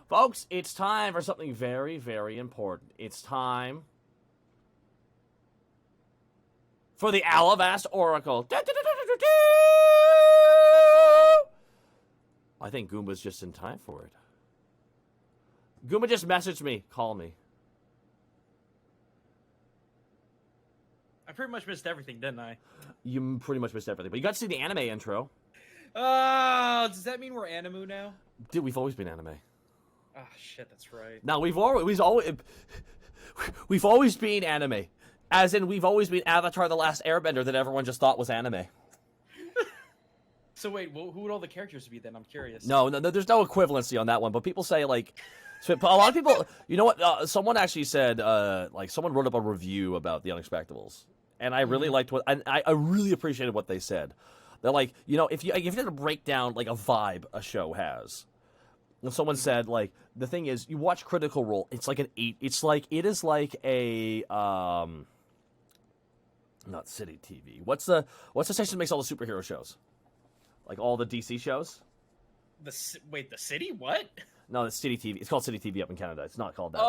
Folks, it's time for something very, very important. It's time for the Alivast Oracle. I think Goomba's just in time for it. Goomba just messaged me. Call me. I pretty much missed everything, didn't I? You pretty much missed everything. But you got to see the anime intro. Does that mean we're Animu now? Dude, we've always been anime. Ah, shit, that's right. Now, we've always been anime. As in, we've always been Avatar: The Last Airbender that everyone just thought was anime. So wait, who would all the characters be then? I'm curious. No, there's no equivalency on that one. But people say, like... So a lot of people... You know what? Someone actually said, like, someone wrote up a review about the Unexpectables. And I really liked what... I really appreciated what they said. They're like, you know, if you had to break down, like, a vibe a show has... And someone said, like, the thing is, you watch Critical Role, it's like an 8... It is like a... Not City TV. What's the station that makes all the superhero shows? Like, all the DC shows? Wait, the city? What? No, it's City TV. It's called City TV up in Canada. It's not called that.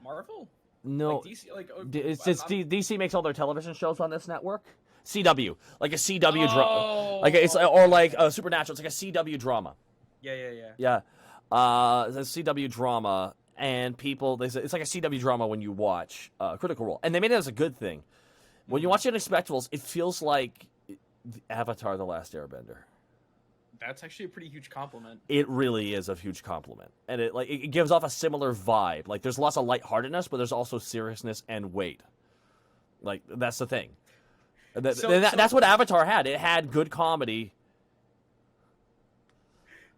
Marvel? No. Like DC, like, it's just DC makes all their television shows on this network. CW, like a CW drama, like it's or like Supernatural. It's like a CW drama. Yeah. It's a CW drama, and people they say it's like a CW drama when you watch Critical Role, and they made it as a good thing. When you watch Unexpectables, it feels like Avatar: The Last Airbender. That's actually a pretty huge compliment. It really is a huge compliment, and it gives off a similar vibe. Like there's lots of lightheartedness, but there's also seriousness and weight. Like that's the thing. That's what Avatar had. It had good comedy.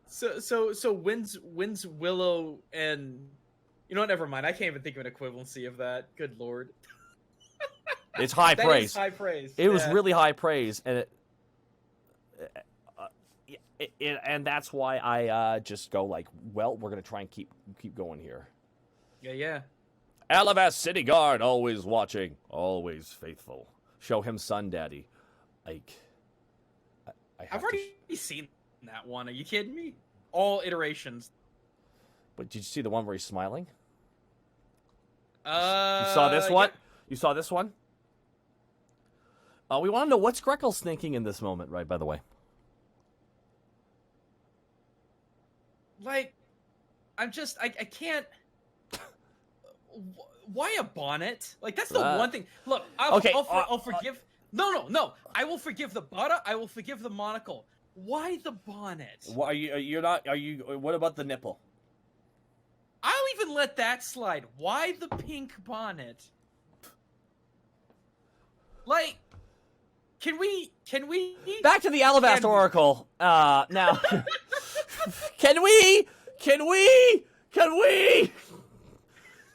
So when's Willow and you know what? Never mind. I can't even think of an equivalency of that. Good lord. It's high praise. Is high praise. It was really high praise, and and that's why I just go like, well, we're gonna try and keep going here. Yeah. Alivast City Guard, always watching, always faithful. Show him Sun Daddy. Like, I've already seen that one. Are you kidding me? All iterations. But did you see the one where he's smiling? You saw this one? Yeah. You saw this one? We want to know what's Greckles thinking in this moment, right, by the way. Like, I can't... Why a bonnet? Like, that's the one thing. Look, I'll forgive... No. I will forgive the butter. I will forgive the monocle. Why the bonnet? Why what about the nipple? I'll even let that slide. Why the pink bonnet? Like, can we... Back to the Alivast Oracle. Now... Can we?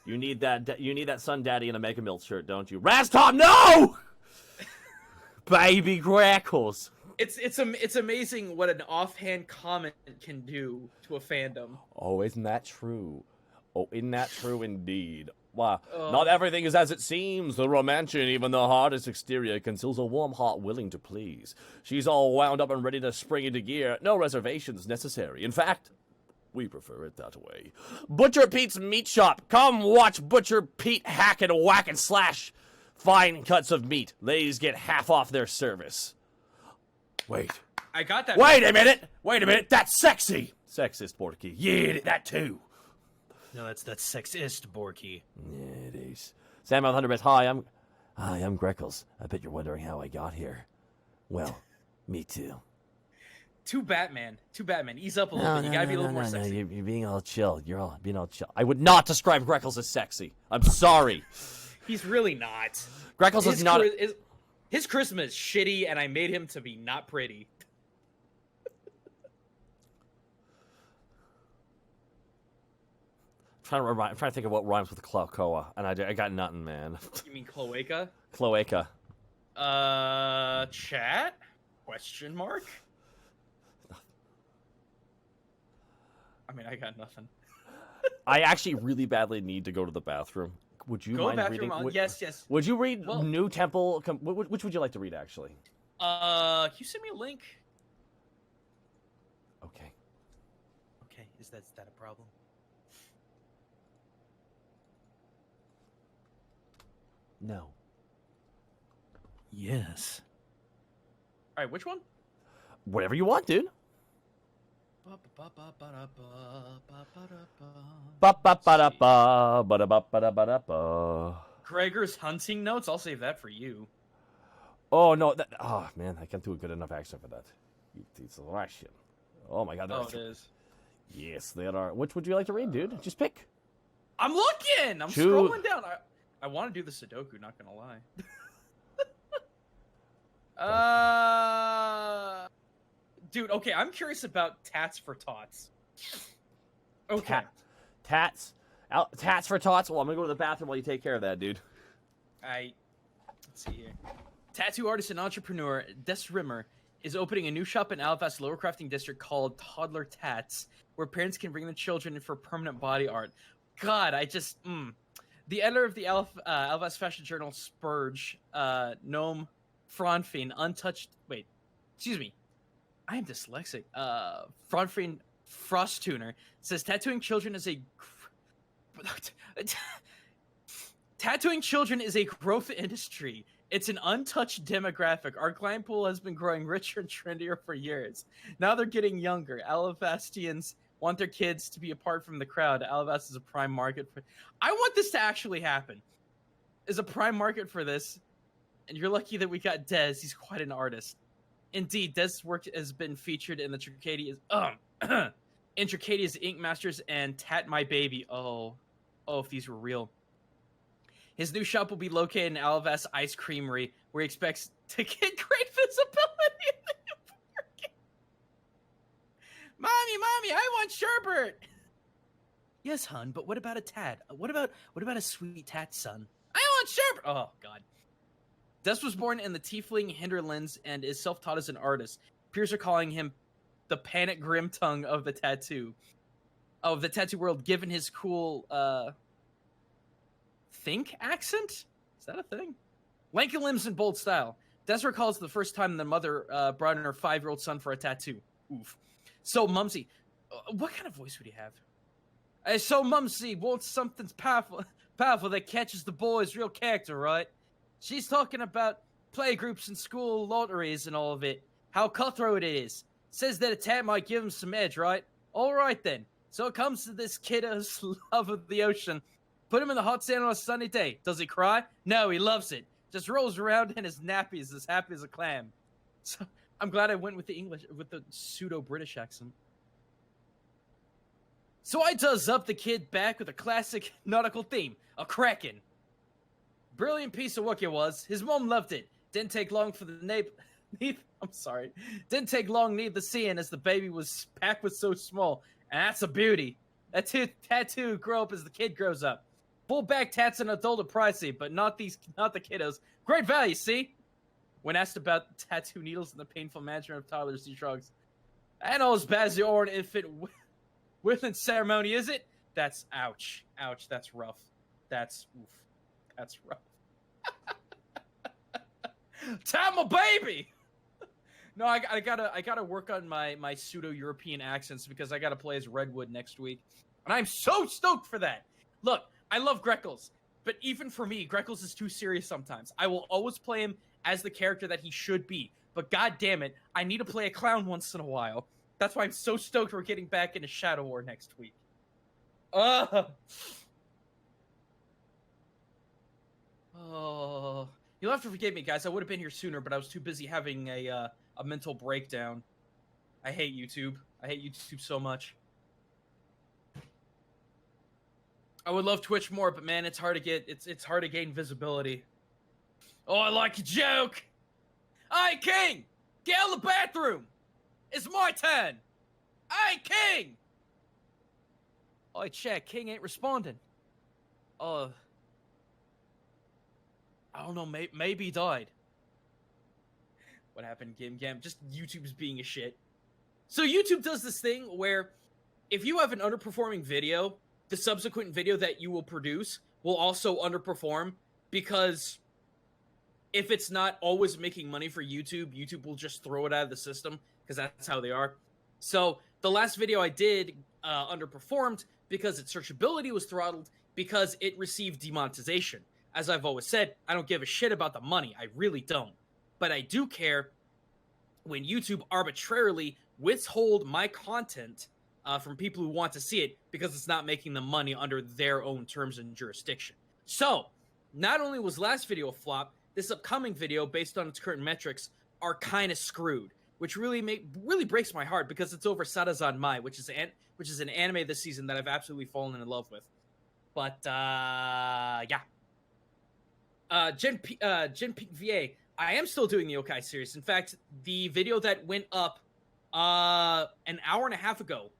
You need that Sun Daddy in a Mega Milk shirt, don't you? Rastom, no! Baby Greckles. It's amazing what an offhand comment can do to a fandom. Oh, isn't that true? Oh, isn't that true indeed? Wow. Not everything is as it seems. The romantian, even the hardest exterior, conceals a warm heart willing to please. She's all wound up and ready to spring into gear. No reservations necessary. In fact, we prefer it that way. Butcher Pete's Meat Shop. Come watch Butcher Pete hack and whack and slash fine cuts of meat. Ladies get half off their service. Wait. I got that. Wait a minute. That's sexy. Sexist, Porky. Yeah, that too. No, that's sexist, Borky. Yeah, it is. Sam 100 Hi, I'm Greckles. I bet you're wondering how I got here. Well, me too. Too Batman. Ease up a little bit. You gotta be a little more sexy. You're being all chill. You're all being all chill. I would not describe Greckles as sexy. I'm sorry. He's really not. Greckles is not. His charisma is shitty, and I made him to be not pretty. I'm trying to think of what rhymes with Cloacoa, and I got nothing, man. You mean cloaca? Cloaca. Chat? Question mark? I mean, I got nothing. I actually really badly need to go to the bathroom. Would you mind reading? Yes. Would you read New Temple? Which would you like to read, actually? Can you send me a link? Okay. Is that a problem? No. Yes. All right, which one? Whatever you want, dude. Ba-ba-ba-da-ba, Gregor's hunting notes. I'll save that for you. Oh no! Oh man, I can't do a good enough accent for that. It's Russian. Oh my god! Oh, it is. Yes, there are. Which would you like to read, dude? Just pick. I'm looking. I'm scrolling down. I want to do the Sudoku. Not gonna lie. Dude. Okay, I'm curious about tats for tots. Okay. Tats for tots. Well, I'm gonna go to the bathroom while you take care of that, dude. Let's see here. Tattoo artist and entrepreneur Des Rimmer is opening a new shop in Alivast Lower Crafting District called Toddler Tats, where parents can bring their children in for permanent body art. God, The editor of the Alivast fashion journal Spurge, Noam Fronfin, I am dyslexic. Fronfin Frostuner says tattooing children is a growth industry. It's an untouched demographic. Our client pool has been growing richer and trendier for years. Now they're getting younger. Alivastians want their kids to be apart from the crowd. Alivast is a prime market for... I want this to actually happen. Is a prime market for this. And you're lucky that we got Dez. He's quite an artist. Indeed, Dez's work has been featured in the Tricadia's Ink Masters and Tat My Baby. Oh, if these were real. His new shop will be located in Alivast Ice Creamery, where he expects to get great visibility in the new market. Mommy, I want sherbet. Yes, hun, but what about a tat? What about a sweet tat, son? I want sherbet. Oh, God. Des was born in the Tiefling Hinterlands and is self-taught as an artist. Peers are calling him the Panic Grimtongue of the tattoo world, given his cool, think accent? Is that a thing? Lanky limbs and bold style. Des recalls the first time the mother brought in her 5-year-old son for a tattoo. Oof. So, Mumsy, what kind of voice would he have? So, Mumsy wants something powerful that catches the boy's real character, right? She's talking about playgroups and school lotteries and all of it. How cutthroat it is. Says that a tat might give him some edge, right? All right, then. So it comes to this kiddo's love of the ocean. Put him in the hot sand on a sunny day. Does he cry? No, he loves it. Just rolls around in his nappies as happy as a clam. So I'm glad I went with the pseudo-British accent. So I does up the kid back with a classic nautical theme, a kraken. Brilliant piece of work it was. His mom loved it. Didn't take long for the Didn't take long neither seeing as the baby was packed was so small. And that's a beauty. That tattoo grow up as the kid grows up. Full back tats and adult are pricey, but not the kiddos. Great value, see? When asked about tattoo needles and the painful management of toddlers, he shrugs. I know as bad as the old infant whipping ceremony, is it? That's ouch. Ouch, that's rough. That's rough. Time a baby. No, I gotta work on my pseudo-European accents because I gotta play as Redwood next week, and I'm so stoked for that. Look, I love Greckles, but even for me, Greckles is too serious sometimes. I will always play him as the character that he should be, but god damn it, I need to play a clown once in a while. That's why I'm so stoked we're getting back into Shadow War next week. Oh, you'll have to forgive me, guys. I would have been here sooner, but I was too busy having a mental breakdown. I hate YouTube. I hate YouTube so much. I would love Twitch more, but man, it's hard to get. It's hard to gain visibility. Oh, I like a joke. Hey, King, get out of the bathroom. It's my turn. Hey, King. Oh, check. King ain't responding. I don't know. Maybe he died. What happened, Gim Gam? Just YouTube's being a shit. So YouTube does this thing where if you have an underperforming video, the subsequent video that you will produce will also underperform, because if it's not always making money for YouTube, YouTube will just throw it out of the system because that's how they are. So the last video I did underperformed, because its searchability was throttled, because it received demonetization. As I've always said, I don't give a shit about the money. I really don't. But I do care when YouTube arbitrarily withhold my content from people who want to see it because it's not making them money under their own terms and jurisdiction. So, not only was last video a flop, this upcoming video, based on its current metrics, are kind of screwed, which really breaks my heart because it's over Sarazanmai, which is an anime this season that I've absolutely fallen in love with. But yeah, Gen Peak VA, I am still doing the yokai series. In fact, the video that went up an hour and a half ago,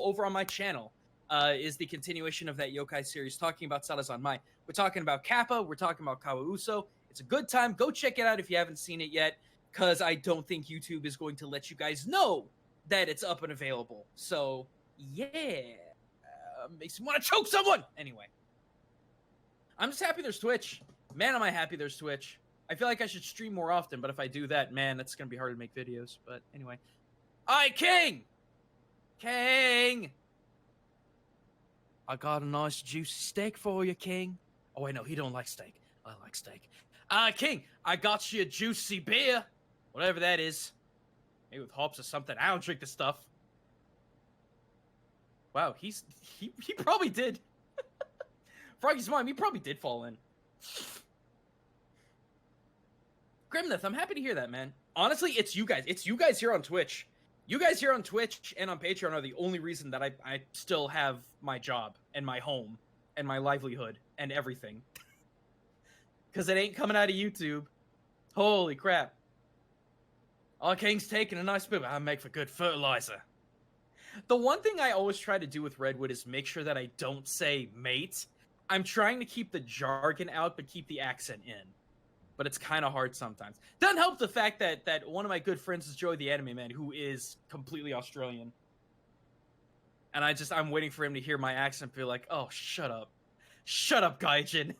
over on my channel is the continuation of that yokai series, talking about Sarazanmai. We're talking about Kappa, we're talking about Kawauso. It's a good time. Go check it out if you haven't seen it yet, because I don't think YouTube is going to let you guys know that it's up and available. So, yeah. Makes me want to choke someone! Anyway. I'm just happy there's Twitch. Man, am I happy there's Twitch. I feel like I should stream more often, but if I do that, man, that's going to be hard to make videos. But anyway. Alright, King! King! I got a nice juicy steak for you, King. Oh, wait, no, he don't like steak. I like steak. King, I got you a juicy beer. Whatever that is. Maybe with hops or something. I don't drink this stuff. Wow, he probably did. Froggy's mom, he probably did fall in. Grimneth, I'm happy to hear that, man. Honestly, it's you guys. It's you guys here on Twitch. You guys here on Twitch and on Patreon are the only reason that I still have my job and my home and my livelihood and everything. Because it ain't coming out of YouTube. Holy crap. Our King's taking a nice bit. I make for good fertilizer. The one thing I always try to do with Redwood is make sure that I don't say mate. I'm trying to keep the jargon out, but keep the accent in. But it's kind of hard sometimes. Doesn't help the fact that one of my good friends is Joey the Anime Man, who is completely Australian. And I'm waiting for him to hear my accent and be like, oh, shut up. Shut up, Gaijin.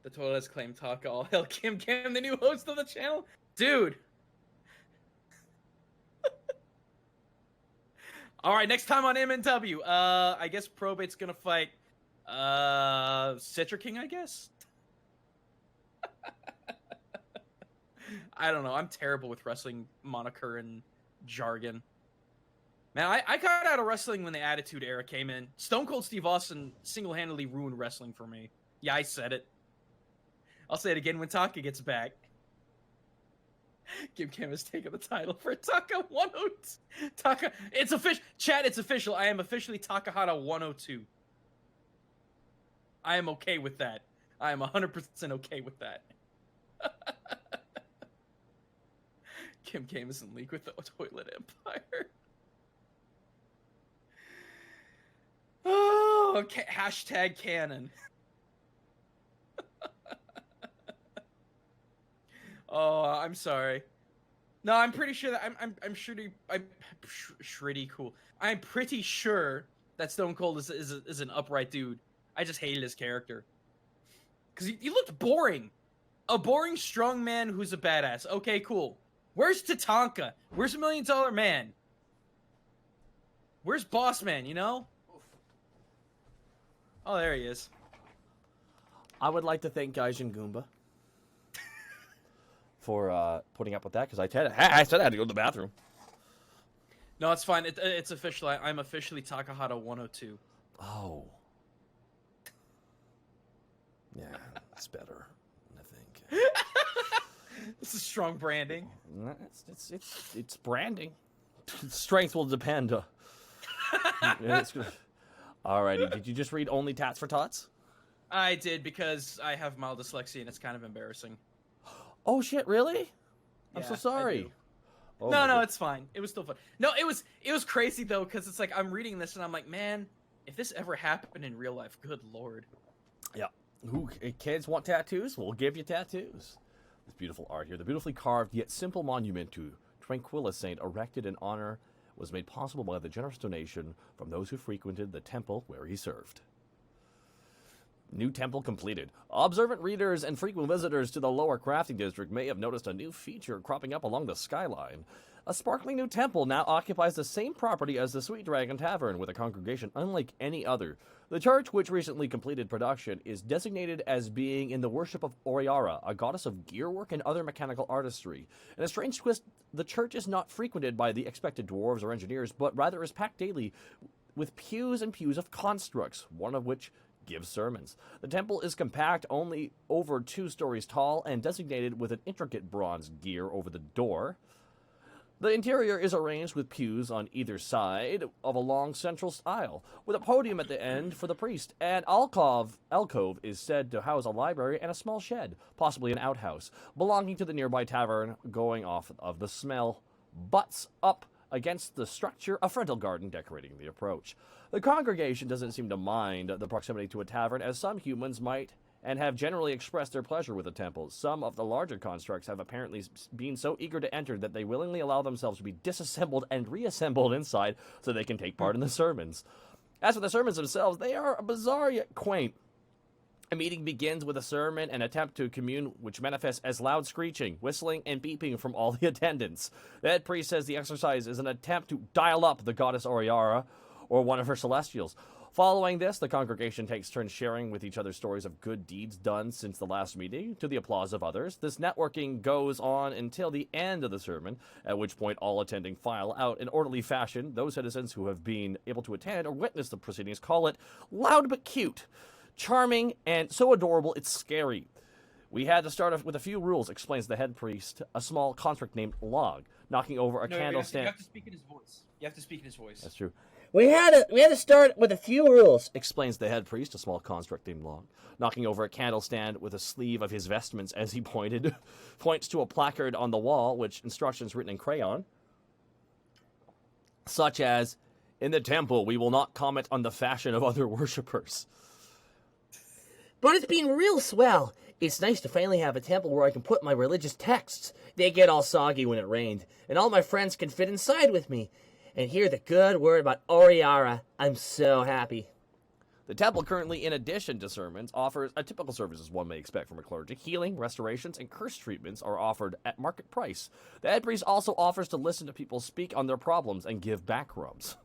The toilets claim Taka. All hell, Kim, the new host of the channel? Dude. Alright, next time on MNW. I guess Probate's gonna fight Citra King, I guess? I don't know. I'm terrible with wrestling moniker and jargon. Man, I got out of wrestling when the Attitude Era came in. Stone Cold Steve Austin single-handedly ruined wrestling for me. Yeah, I said it. I'll say it again when Taka gets back. Kim Kim has taken the title for Taka102. Taka, it's official. Chat, it's official. I am officially Takahata102. I am okay with that. I am 100% okay with that. Kim Kim is in league with the Toilet Empire. Oh, okay. Hashtag canon. Oh, I'm sorry. No, I'm pretty sure that I'm pretty cool. I'm pretty sure that Stone Cold is an upright dude. I just hated his character because he looked boring. A boring strong man who's a badass. Okay, cool. Where's Tatanka? Where's $1 Million Man? Where's Boss Man? You know? Oh, there he is. I would like to thank Gaijin Goomba for putting up with that, because I said I had to go to the bathroom. No, it's fine. It's official. I'm officially Takahata102. Oh. Yeah, it's better, I think. This is strong branding. It's branding. Strength will depend. Alrighty, did you just read Only Tats for Tots? I did, because I have mild dyslexia and it's kind of embarrassing. Oh shit, really? I'm Yeah, so sorry. Oh, no, it's fine. It was still fun. No, it was crazy though, because it's like I'm reading this and I'm like, man, if this ever happened in real life, good lord. Yeah. Kids want tattoos? We'll give you tattoos. This beautiful art here, the beautifully carved yet simple monument to Tranquilla Saint, erected in honor, was made possible by the generous donation from those who frequented the temple where he served. New temple completed. Observant readers and frequent visitors to the lower crafting district may have noticed a new feature cropping up along the skyline. A sparkling new temple now occupies the same property as the Sweet Dragon Tavern, with a congregation unlike any other. The church, which recently completed production, is designated as being in the worship of Oriara, a goddess of gearwork and other mechanical artistry. In a strange twist, the church is not frequented by the expected dwarves or engineers, but rather is packed daily with pews and pews of constructs, one of which gives sermons. The temple is compact, only over 2 stories tall, and designated with an intricate bronze gear over the door. The interior is arranged with pews on either side of a long central aisle, with a podium at the end for the priest. An alcove is said to house a library and a small shed, possibly an outhouse, belonging to the nearby tavern. Going off of the smell, butts up against the structure a frontal garden decorating the approach. The congregation doesn't seem to mind the proximity to a tavern, as some humans might and have generally expressed their pleasure with the temple. Some of the larger constructs have apparently been so eager to enter that they willingly allow themselves to be disassembled and reassembled inside so they can take part in the sermons. As for the sermons themselves, they are bizarre yet quaint. A meeting begins with a sermon and attempt to commune, which manifests as loud screeching, whistling, and beeping from all the attendants. The head priest says the exercise is an attempt to dial up the goddess Oriara, or one of her celestials. Following this, the congregation takes turns sharing with each other stories of good deeds done since the last meeting, to the applause of others. This networking goes on until the end of the sermon, at which point all attending file out in orderly fashion. Those citizens who have been able to attend or witness the proceedings call it loud but cute, charming, and so adorable it's scary. We had to start off with a few rules, explains the head priest, a small construct named Log, knocking over a candle stand. You have to speak in his voice. You have to speak in his voice. That's true. We had to start with a few rules. Explains the head priest, a small construct named Log, knocking over a candle stand with a sleeve of his vestments as he points to a placard on the wall, which instructions written in crayon, such as, "In the temple, we will not comment on the fashion of other worshippers." But it's been real swell. It's nice to finally have a temple where I can put my religious texts. They get all soggy when it rained, and all my friends can fit inside with me and hear the good word about Oriara. I'm so happy. The temple currently, in addition to sermons, offers a typical services one may expect from a clergy. Healing, restorations, and curse treatments are offered at market price. The head priest also offers to listen to people speak on their problems and give back rubs.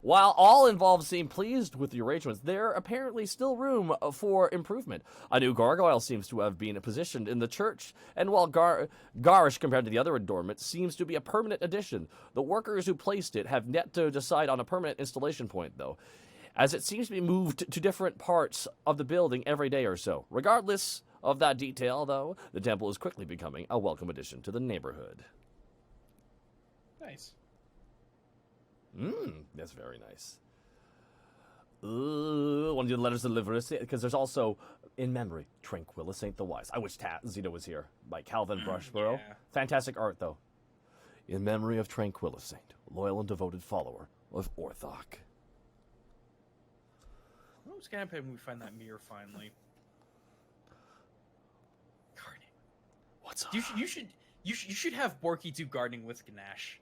While all involved seem pleased with the arrangements, there apparently still room for improvement. A new gargoyle seems to have been positioned in the church, and while garish compared to the other adornment, seems to be a permanent addition. The workers who placed it have yet to decide on a permanent installation point, though, as it seems to be moved to different parts of the building every day or so. Regardless of that detail, though, the temple is quickly becoming a welcome addition to the neighborhood. Nice. That's very nice. Want to do the letters of Livrosea? Because there's also, in memory, Tranquilla Saint the Wise. I wish Zito was here. By Calvin Brushborough. Yeah. Fantastic art, though. In memory of Tranquilla Saint, loyal and devoted follower of Orthok. What's gonna happen when we find that mirror finally? Gardening. What's up? You should have Borky do gardening with Ganache.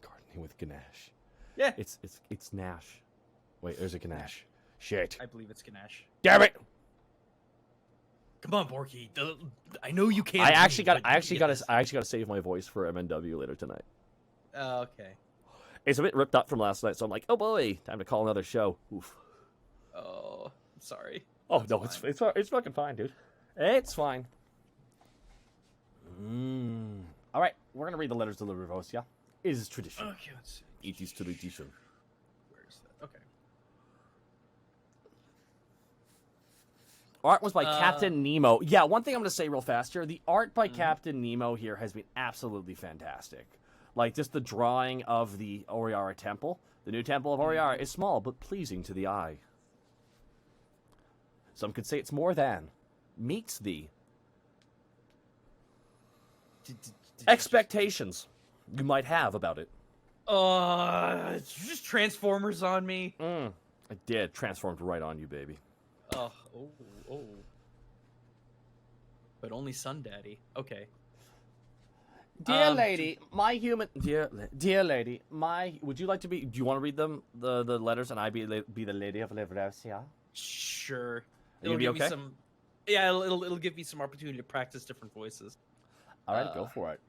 Gardening with Ganache. Yeah. It's Nash. Wait, there's a Ganache. Shit. I believe it's Ganache. Damn it! Come on, Borky. I know you can't. I actually breathe, got but to save my voice for MNW later tonight. Oh, okay. It's a bit ripped up from last night, so I'm like, oh boy, time to call another show. Oof. Oh, I'm sorry. Oh That's no, fine. it's fucking fine, dude. It's fine. All right, we're gonna read the letters to Livrosea. It is tradition. Okay, let's see. It is tradition. Where's that? Okay. Art was by Captain Nemo. Yeah, one thing I'm gonna say real fast here: the art by Captain Nemo here has been absolutely fantastic. Like just the drawing of the Oriara temple. The new temple of Oriara is small but pleasing to the eye. Some could say it's more than meets the expectations you might have about it. It's just Transformers on me. I did. Transformed right on you, baby. Oh. But only Sun Daddy. Okay. Dear lady, my human... Dear lady, my... Would you like to be... Do you want to read them, the letters, and I be the Lady of Livrosea? Sure. It'll You give be okay? me some. Yeah, it'll give me some opportunity to practice different voices. All right, go for it.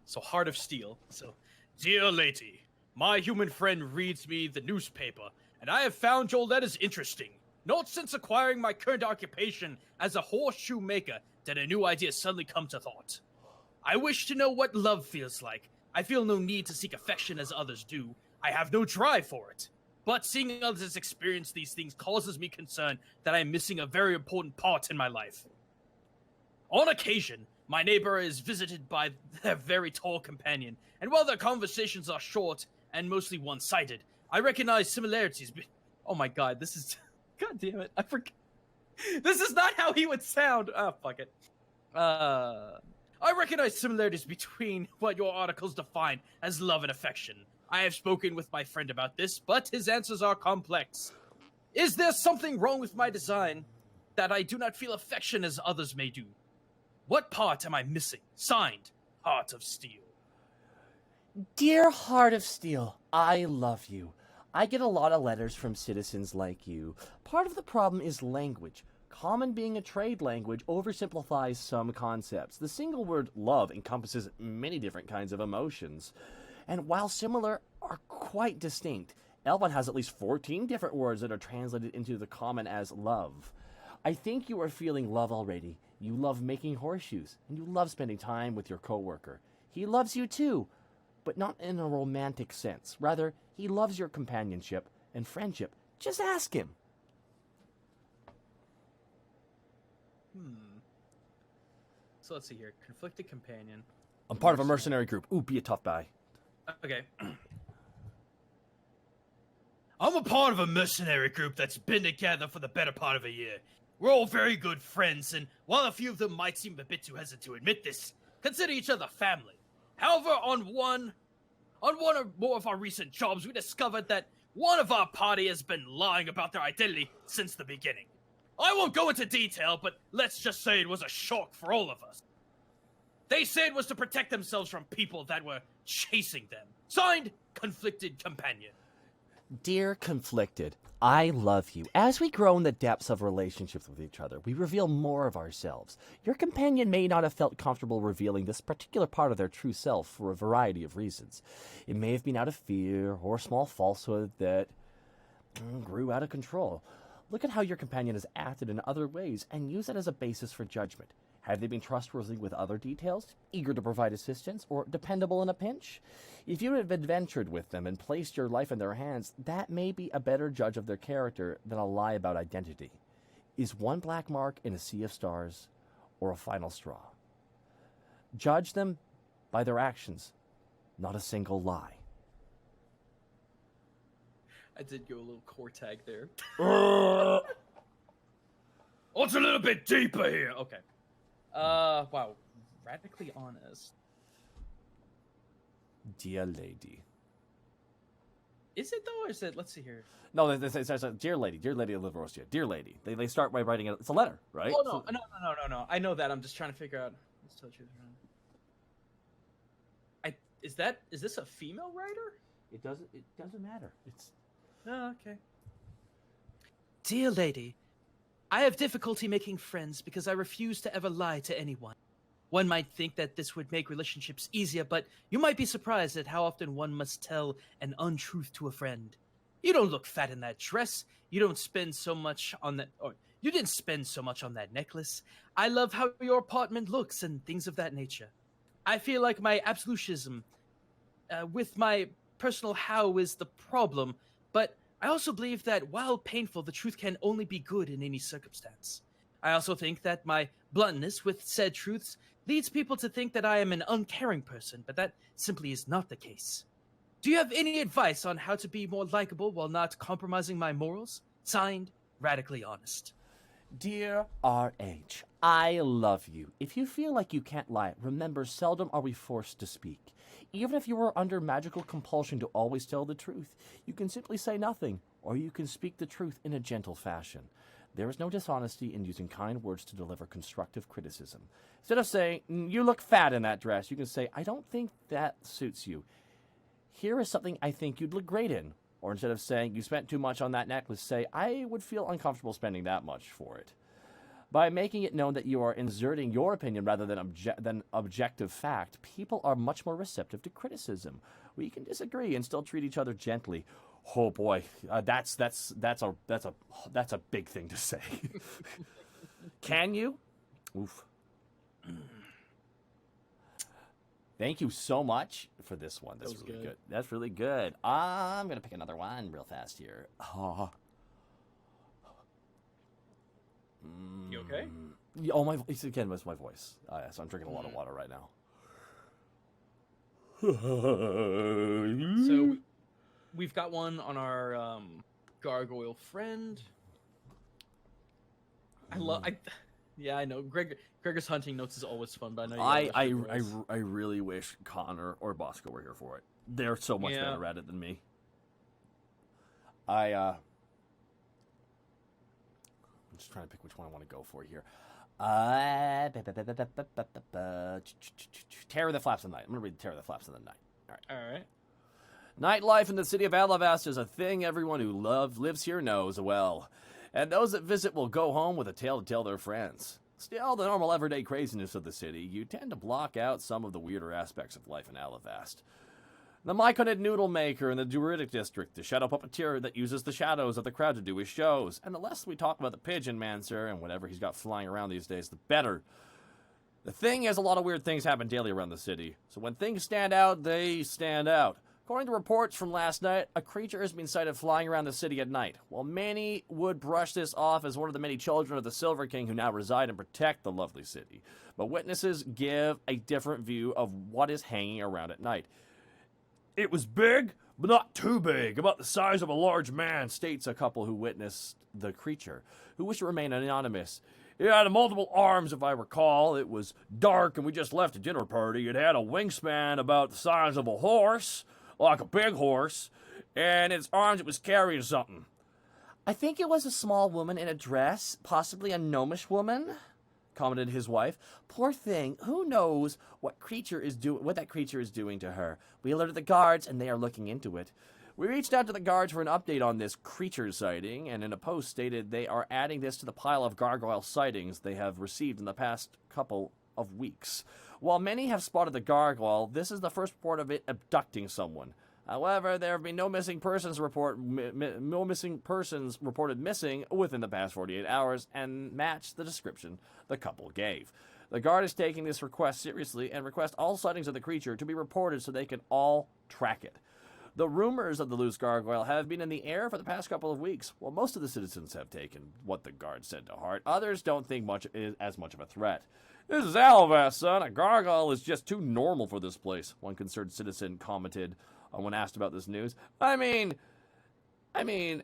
So Heart of Steel. So, dear lady, my human friend reads me the newspaper, and I have found your letters interesting. Not since acquiring my current occupation as a horseshoe maker did a new idea suddenly come to thought. I wish to know what love feels like. I feel no need to seek affection as others do. I have no drive for it. But seeing others experience these things causes me concern that I am missing a very important part in my life. On occasion, my neighbor is visited by their very tall companion, and while their conversations are short and mostly one-sided, I recognize similarities. Oh my god, this is... God damn it, I forgot. This is not how he would sound. Ah, fuck it. I recognize similarities between what your articles define as love and affection. I have spoken with my friend about this, but his answers are complex. Is there something wrong with my design that I do not feel affection as others may do? What part am I missing? Signed, Heart of Steel. Dear Heart of Steel, I love you. I get a lot of letters from citizens like you. Part of the problem is language. Common being a trade language oversimplifies some concepts. The single word love encompasses many different kinds of emotions, and while similar, are quite distinct. Elven has at least 14 different words that are translated into the common as love. I think you are feeling love already. You love making horseshoes, and you love spending time with your coworker. He loves you too, but not in a romantic sense. Rather, he loves your companionship and friendship. Just ask him. So let's see here. Conflicted companion. I'm part of a mercenary group. Ooh, be a tough guy. Okay. I'm a part of a mercenary group that's been together for the better part of a year. We're all very good friends, and while a few of them might seem a bit too hesitant to admit this, consider each other family. However, on one or more of our recent jobs, we discovered that one of our party has been lying about their identity since the beginning. I won't go into detail, but let's just say it was a shock for all of us. They said it was to protect themselves from people that were chasing them. Signed, Conflicted Companion. Dear Conflicted, I love you. As we grow in the depths of relationships with each other, we reveal more of ourselves. Your companion may not have felt comfortable revealing this particular part of their true self for a variety of reasons. It may have been out of fear or a small falsehood that grew out of control. Look at how your companion has acted in other ways and use it as a basis for judgment. Have they been trustworthy with other details, eager to provide assistance, or dependable in a pinch? If you have adventured with them and placed your life in their hands, that may be a better judge of their character than a lie about identity. Is one black mark in a sea of stars, or a final straw? Judge them by their actions, not a single lie. I did go a little core tag there. Oh, it's a little bit deeper here. Okay. Wow. Radically honest. Dear lady. Is it though, or is it? Let's see here. No, they say, dear lady of Livrosea, dear lady. They start by writing it. It's a letter, right? Oh no, no. I know that. I'm just trying to figure out. Let's tell you. Is this a female writer? It doesn't matter. It's Oh, okay. Dear lady, I have difficulty making friends because I refuse to ever lie to anyone. One might think that this would make relationships easier, but you might be surprised at how often one must tell an untruth to a friend. You don't look fat in that dress. You don't spend so much on that. Or you didn't spend so much on that necklace. I love how your apartment looks and things of that nature. I feel like my absolutism with my personal how is the problem, but I also believe that while painful, the truth can only be good in any circumstance. I also think that my bluntness with said truths leads people to think that I am an uncaring person, but that simply is not the case. Do you have any advice on how to be more likable while not compromising my morals? Signed, Radically Honest. Dear R.H., I love you. If you feel like you can't lie, remember, seldom are we forced to speak. Even if you are under magical compulsion to always tell the truth, you can simply say nothing, or you can speak the truth in a gentle fashion. There is no dishonesty in using kind words to deliver constructive criticism. Instead of saying, you look fat in that dress, you can say, I don't think that suits you. Here is something I think you'd look great in. Or instead of saying, you spent too much on that necklace, say, I would feel uncomfortable spending that much for it. By making it known that you are inserting your opinion rather than objective fact, people are much more receptive to criticism. We can disagree and still treat each other gently. Oh boy, that's a big thing to say. Can you? Oof. Thank you so much for this one. That's really good. That's really good. I'm gonna pick another one real fast here. You okay? Oh my! It's again, it's my voice. So I'm drinking a lot of water right now. So we've got one on our gargoyle friend. Yeah, I know. Gregor's hunting notes is always fun, but I know I really wish Connor or Bosco were here for it. They're so much better at it than me. I'm just trying to pick which one I want to go for here. Terror that Flaps in the Night. I'm going to read Terror that Flaps in the Night. All right. Nightlife in the city of Alivast is a thing everyone who lives here knows well. And those that visit will go home with a tale to tell their friends. Still, the normal everyday craziness of the city, you tend to block out some of the weirder aspects of life in Alivast. The Myconid Noodle Maker in the Druidic District, the shadow puppeteer that uses the shadows of the crowd to do his shows. And the less we talk about the Pigeon Mancer and whatever he's got flying around these days, the better. The thing is, a lot of weird things happen daily around the city. So when things stand out, they stand out. According to reports from last night, a creature has been sighted flying around the city at night. While many would brush this off as one of the many children of the Silver King who now reside and protect the lovely city. But witnesses give a different view of what is hanging around at night. It was big, but not too big, about the size of a large man, states a couple who witnessed the creature, who wish to remain anonymous. It had multiple arms, if I recall. It was dark, and we just left a dinner party. It had a wingspan about the size of a horse, like a big horse, and its arms, it was carrying something. I think it was a small woman in a dress, possibly a gnomish woman, commented his wife. Poor thing, who knows what that creature is doing to her. We alerted the guards, and they are looking into it. We reached out to the guards for an update on this creature sighting, and in a post stated they are adding this to the pile of gargoyle sightings they have received in the past couple of weeks. While many have spotted the gargoyle, this is the first report of it abducting someone. However, there have been no missing persons reported missing within the past 48 hours and match the description the couple gave. The guard is taking this request seriously and request all sightings of the creature to be reported so they can all track it. The rumors of the loose gargoyle have been in the air for the past couple of weeks. While most of the citizens have taken what the guard said to heart, others don't think much as much of a threat. This is Alivast, son. A gargoyle is just too normal for this place, one concerned citizen commented when asked about this news. I mean,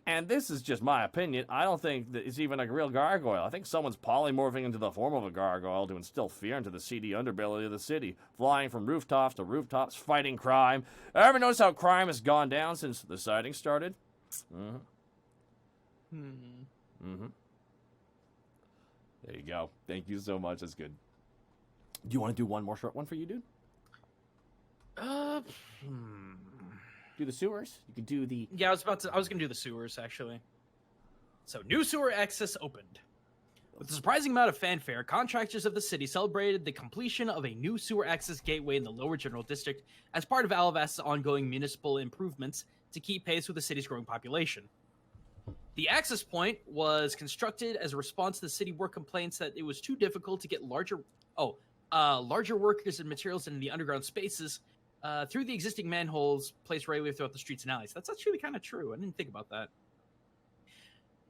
and this is just my opinion, I don't think that it's even a real gargoyle. I think someone's polymorphing into the form of a gargoyle to instill fear into the seedy underbelly of the city, flying from rooftops to rooftops, fighting crime. Ever notice how crime has gone down since the sighting started? There you go. Thank you so much. That's good. Do you want to do one more short one for you, dude? Do the sewers. You can do the... Yeah, I was going to do the sewers, actually. So, new sewer access opened. With a surprising amount of fanfare, contractors of the city celebrated the completion of a new sewer access gateway in the Lower General District as part of Alivast's ongoing municipal improvements to keep pace with the city's growing population. The access point was constructed as a response to the city work complaints that it was too difficult to get larger workers and materials in the underground spaces through the existing manholes placed right away throughout the streets and alleys. That's actually kind of true. I didn't think about that.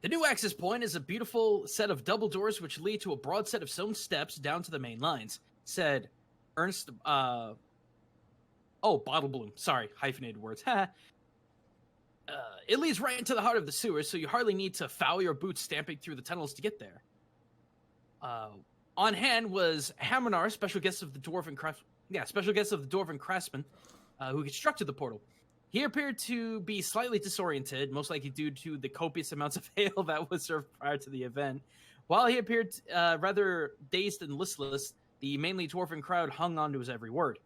The new access point is a beautiful set of double doors which lead to a broad set of stone steps down to the main lines, said Ernst... Bottle Bloom. Sorry, hyphenated words. It leads right into the heart of the sewers, so you hardly need to foul your boots stamping through the tunnels to get there. On hand was Hamanar, special guest of the Dwarven Craftsman, who constructed the portal. He appeared to be slightly disoriented, most likely due to the copious amounts of ale that was served prior to the event. While he appeared rather dazed and listless, the mainly Dwarven crowd hung on to his every word.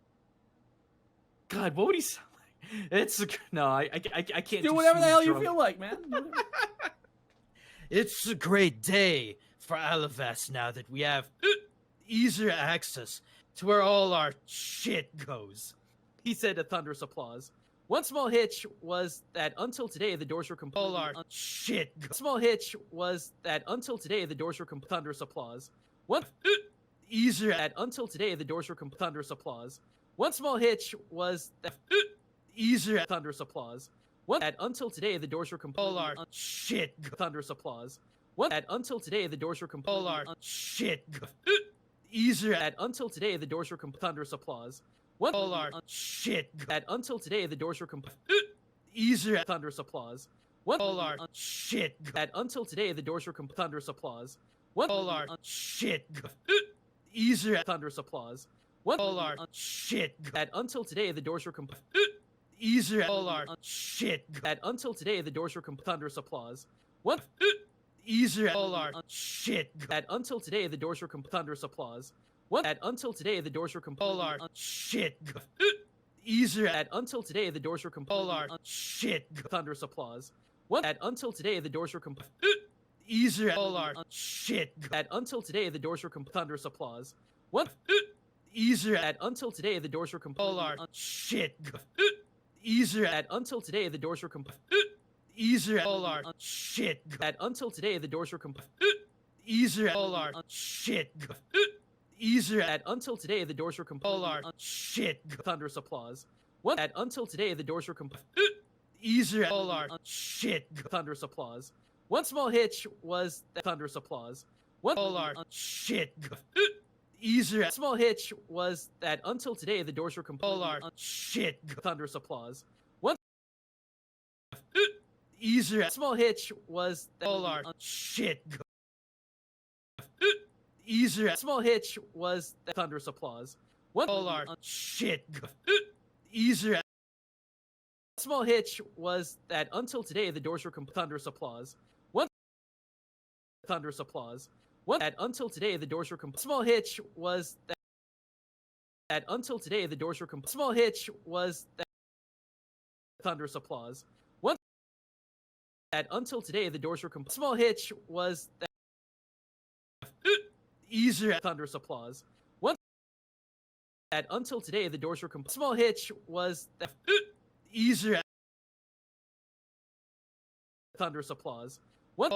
God, what would he sound like? It's no, I can't Do whatever the smooth hell you drunk. feel like, man. It's a great day for Alivast now that we have easier access to where all our shit goes. He said a thunderous applause. One small hitch was that until today the doors were completely. All our shit goes. Small hitch was that until today the doors were thunderous applause. One Easier that until today the doors were thunderous applause. One small hitch was that easier thunderous applause. One that until today the doors were completely. all our shit goes. Thunderous applause. One that until today the doors were completely. All our shit goes. Easier That until today the doors were thunderous applause. One all our shit goes. that until today the doors were Easier thunderous applause. One all our shit goes. that until today the doors were thunderous applause. One All our shit goes. Easier thunderous applause. One all our shit goes. that until today the doors were Easier all our shit goes. that until today the doors were thunderous applause. One Easier all our shit goes. that until today the doors were thunderous applause. One that until today the doors were All our shit goes. Easier that until today the doors were all our shit goes. thunderous applause. One that until today the doors were Easier all our shit goes. that until today the doors were thunderous applause. One Easier that until today the doors were all our shit goes. Easier that until today the doors were easier all our shit goes. that until today the doors were Easier all our shit goes. Easier that until today the doors were all our shit goes. thunderous applause. One that until today the doors were Easier all our shit goes. thunderous applause. One small hitch was that thunderous applause. One All our shit goes. Easier small hitch was that until today the doors were all our shit goes. thunderous applause. One Easier small hitch was that all our shit goes. Easier small hitch was that thunderous applause. One all our shit goes. Easier small hitch was that until today the doors were thunderous applause. One thunderous applause. One that until today the doors were small hitch was that until today the doors were small hitch was that thunderous applause. One that until today the doors were small hitch was that easier thunderous applause. One that until today the doors were small hitch was that easier thunderous applause.